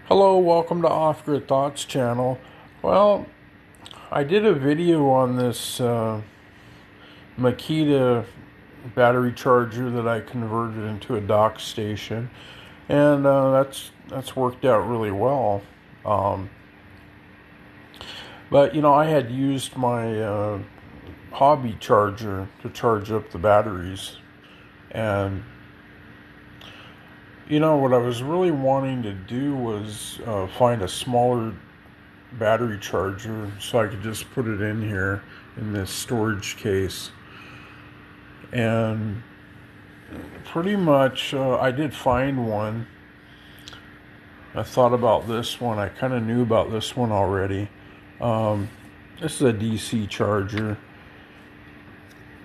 Hello, welcome to Off Grid Thoughts channel. Well, I did a video on this Makita battery charger that I converted into a dock station, and that's worked out really well. Um, but I had used my hobby charger to charge up the batteries, and what I was really wanting to do was find a smaller battery charger so I could just put it in here in this storage case. And pretty much I did find one. I thought about this one. I kind of knew about this one already. This is a DC charger.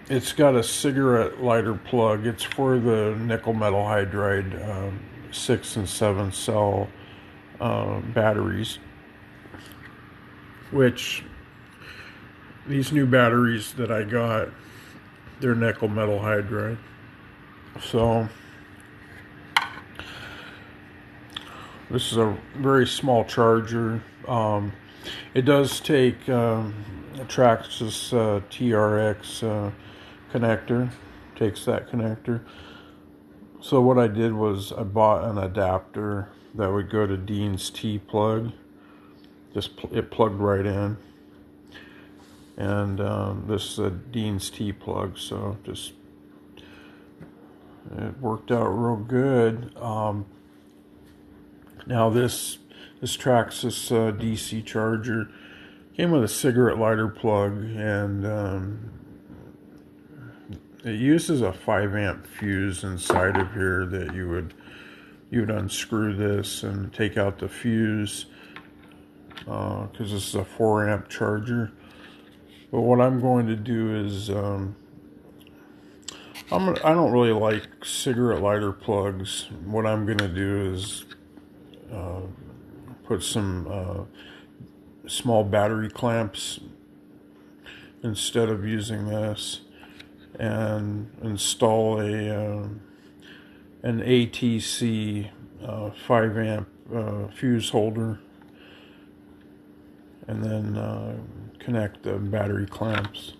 It's got a cigarette lighter plug. It's for the nickel metal hydride 6 and 7 cell batteries, which these new batteries that I got, they're nickel metal hydride. So this is a very small charger. It does take a Traxxas TRX connector, takes that connector. So what I did was I bought an adapter that would go to Dean's T plug. It plugged right in. And this is a Dean's T plug, so just it worked out real good. Now this Traxxas DC charger came with a cigarette lighter plug, and it uses a 5 amp fuse inside of here that you would unscrew this and take out the fuse, because this is a 4 amp charger. But what I'm going to do is I don't really like cigarette lighter plugs. What I'm going to do is put some small battery clamps instead of using this, and install an ATC 5 amp fuse holder, and then connect the battery clamps,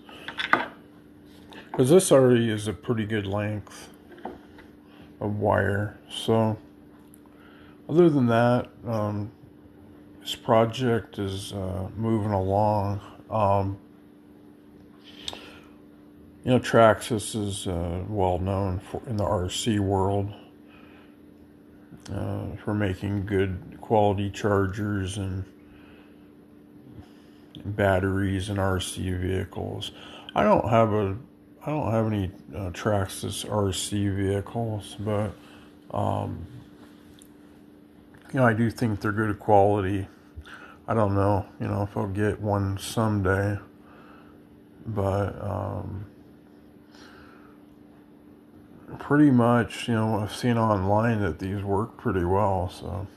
because this already is a pretty good length of wire. So other than that, this project is moving along. Traxxas is well known in the RC world for making good quality chargers and batteries and RC vehicles. I don't have any Traxxas RC vehicles, but I do think they're good quality. I don't know, if I'll get one someday, but pretty much, I've seen online that these work pretty well, so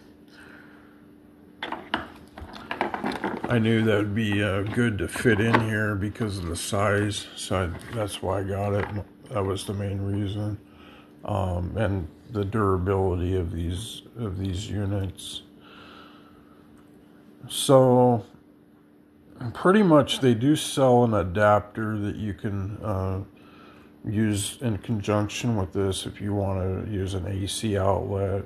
I knew that would be good to fit in here because of the size, so that's why I got it. That was the main reason, and the durability of these units. So pretty much they do sell an adapter that you can use in conjunction with this if you want to use an AC outlet.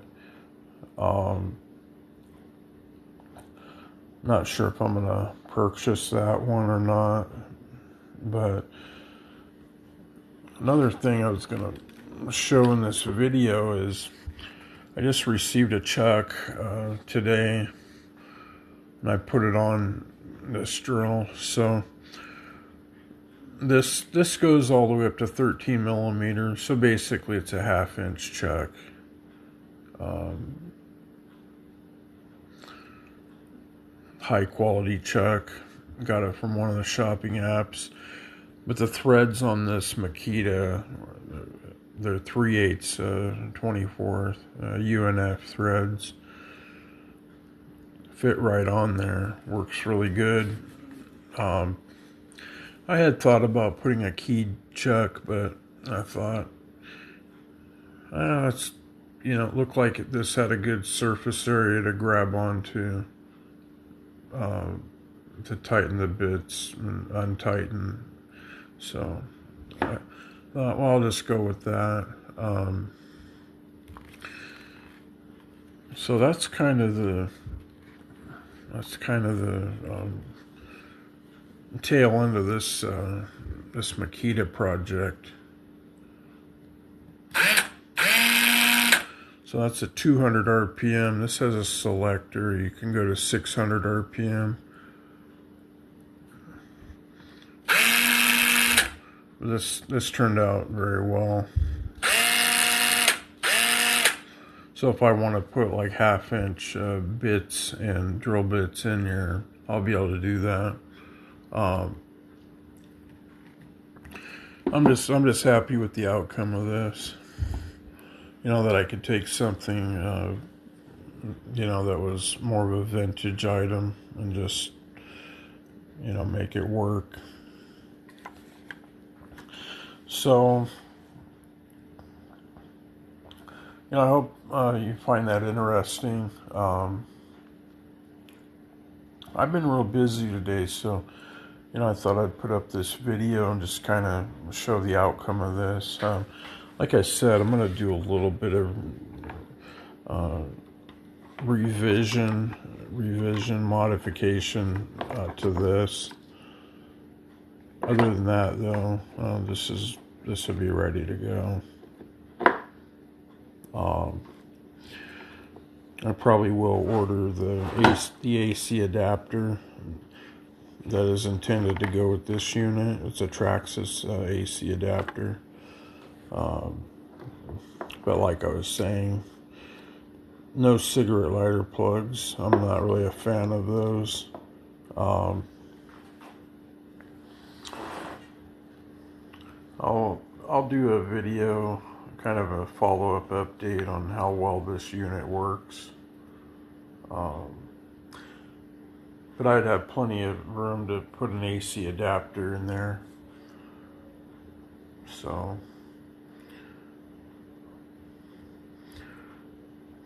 Not sure if I'm gonna purchase that one or not, but another thing I was gonna show in this video is I just received a check today, and I put it on this drill. So this goes all the way up to 13 millimeters. So basically, it's a 1/2 inch check. High quality chuck. Got it from one of the shopping apps. But the threads on this Makita, they're 3/8 24th UNF threads. Fit right on there. Works really good. I had thought about putting a keyed chuck, but I thought, you know, it looked like this had a good surface area to grab onto, to tighten the bits and untighten. So I thought, well, I'll just go with that. So that's kind of the tail end of this this Makita project. So that's a 200 RPM. This has a selector. You can go to 600 RPM. This turned out very well. So if I want to put like 1/2 inch bits and drill bits in here, I'll be able to do that. I'm just happy with the outcome of this. You know, that I could take something, you know, that was more of a vintage item and just, you know, make it work. So, you know, I hope you find that interesting. I've been real busy today, so, you know, I thought I'd put up this video and just kind of show the outcome of this. Like I said, I'm going to do a little bit of revision, modification to this. Other than that, though, this will be ready to go. I probably will order the AC adapter that is intended to go with this unit. It's a Traxxas AC adapter. But like I was saying, no cigarette lighter plugs. I'm not really a fan of those. I'll do a video, kind of a follow-up update on how well this unit works. But I'd have plenty of room to put an AC adapter in there. So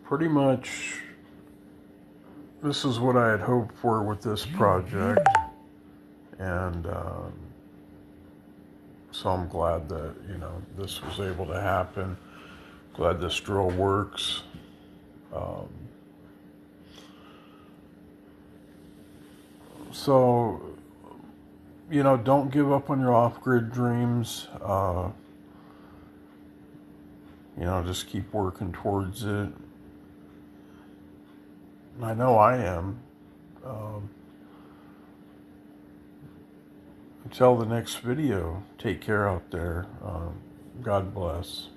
pretty much this is what I had hoped for with this project. And so I'm glad that, you know, this was able to happen. Glad this drill works. So, you know, don't give up on your off-grid dreams. You know, just keep working towards it. I know I am. Until the next video, take care out there. God bless.